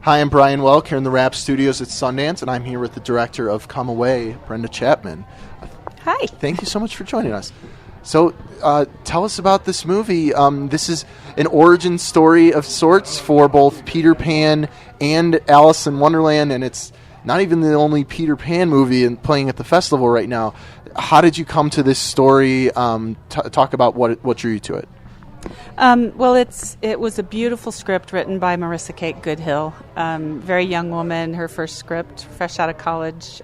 Hi, I'm Brian Welk here in the TheWrap studios at Sundance, and I'm here with the director of Come Away, Brenda Chapman. Hi. Thank you so much for joining us. So, tell us about this movie. This is an origin story of sorts for both Peter Pan and Alice in Wonderland, and it's not even the only Peter Pan movie playing at the festival right now. How did you come to this story? Talk about what drew you to it. Well, it was a beautiful script written by Marissa Kate Goodhill. Very young woman, her first script, fresh out of college.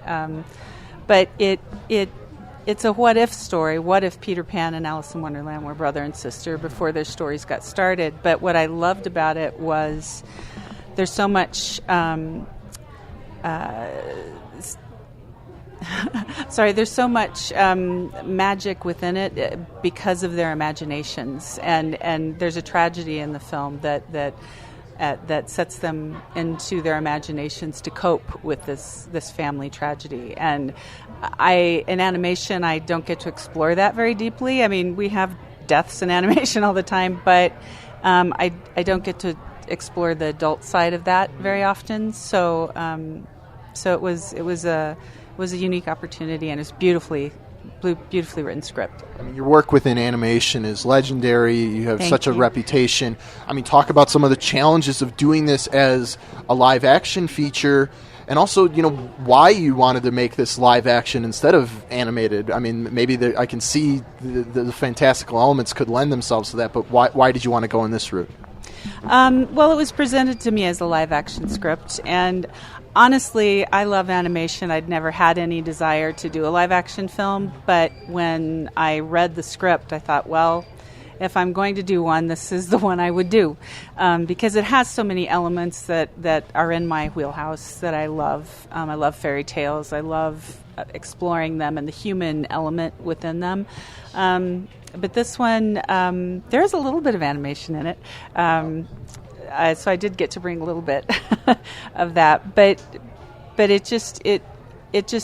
But it's a what-if story. What if Peter Pan and Alice in Wonderland were brother and sister before their stories got started? But what I loved about it was there's so much... there's so much magic within it because of their imaginations, and there's a tragedy in the film that sets them into their imaginations to cope with this family tragedy. And in animation, I don't get to explore that very deeply. I mean, we have deaths in animation all the time, but I don't get to explore the adult side of that very often. So it was a unique opportunity, and it's beautifully written script. I mean, your work within animation is legendary. You have such a reputation. I mean, talk about some of the challenges of doing this as a live action feature, and also, why you wanted to make this live action instead of animated. I mean, maybe I can see the fantastical elements could lend themselves to that, but why did you want to go in this route? Well, it was presented to me as a live action script, and honestly, I love animation. I'd never had any desire to do a live action film, but when I read the script, I thought, well, if I'm going to do one, this is the one I would do, because it has so many elements that are in my wheelhouse that I love. I love fairy tales. I love exploring them and the human element within them. But this one, there is a little bit of animation in it. So I did get to bring a little bit of that, but it just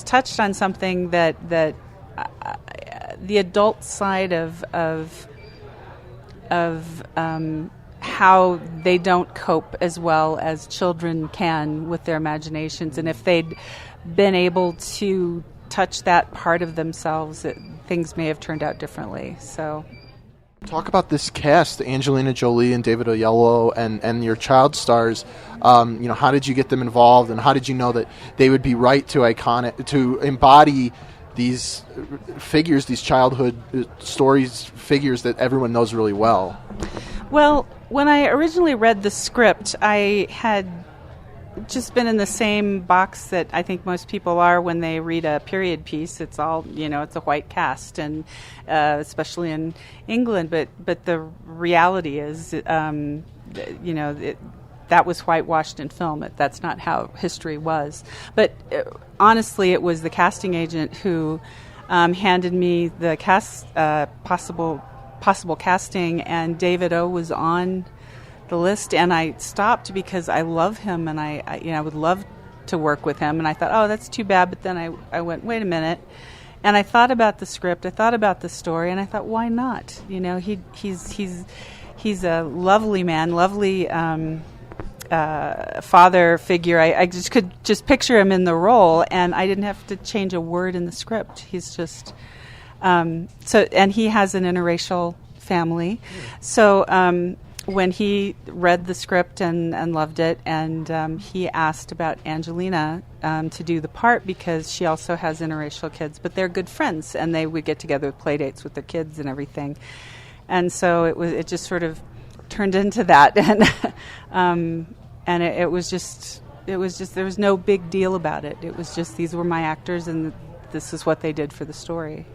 touched on something that the adult side of how they don't cope as well as children can with their imaginations, and if they'd been able to touch that part of themselves, things may have turned out differently. So. Talk about this cast, Angelina Jolie and David Oyelowo and your child stars. How did you get them involved, and how did you know that they would be right to embody these figures, these childhood stories, figures that everyone knows really well? Well, when I originally read the script, I had just been in the same box that I think most people are when they read a period piece. It's all, it's a white cast, and especially in England. But the reality is, that was whitewashed in film. That's not how history was. But honestly, it was the casting agent who handed me the possible casting, and David O was on the list, and I stopped because I love him, and I would love to work with him, and I thought, oh, that's too bad. But then I went, wait a minute, and I thought about the script, I thought about the story, and I thought, why not? He's a lovely man, lovely father figure. I just could picture him in the role, and I didn't have to change a word in the script. He's just and he has an interracial family, so. When he read the script and loved it, and he asked about Angelina to do the part because she also has interracial kids, but they're good friends, and they would get together with play dates with their kids and everything. And so it just sort of turned into that, and it was just there was no big deal about it. It was just, these were my actors, and this is what they did for the story.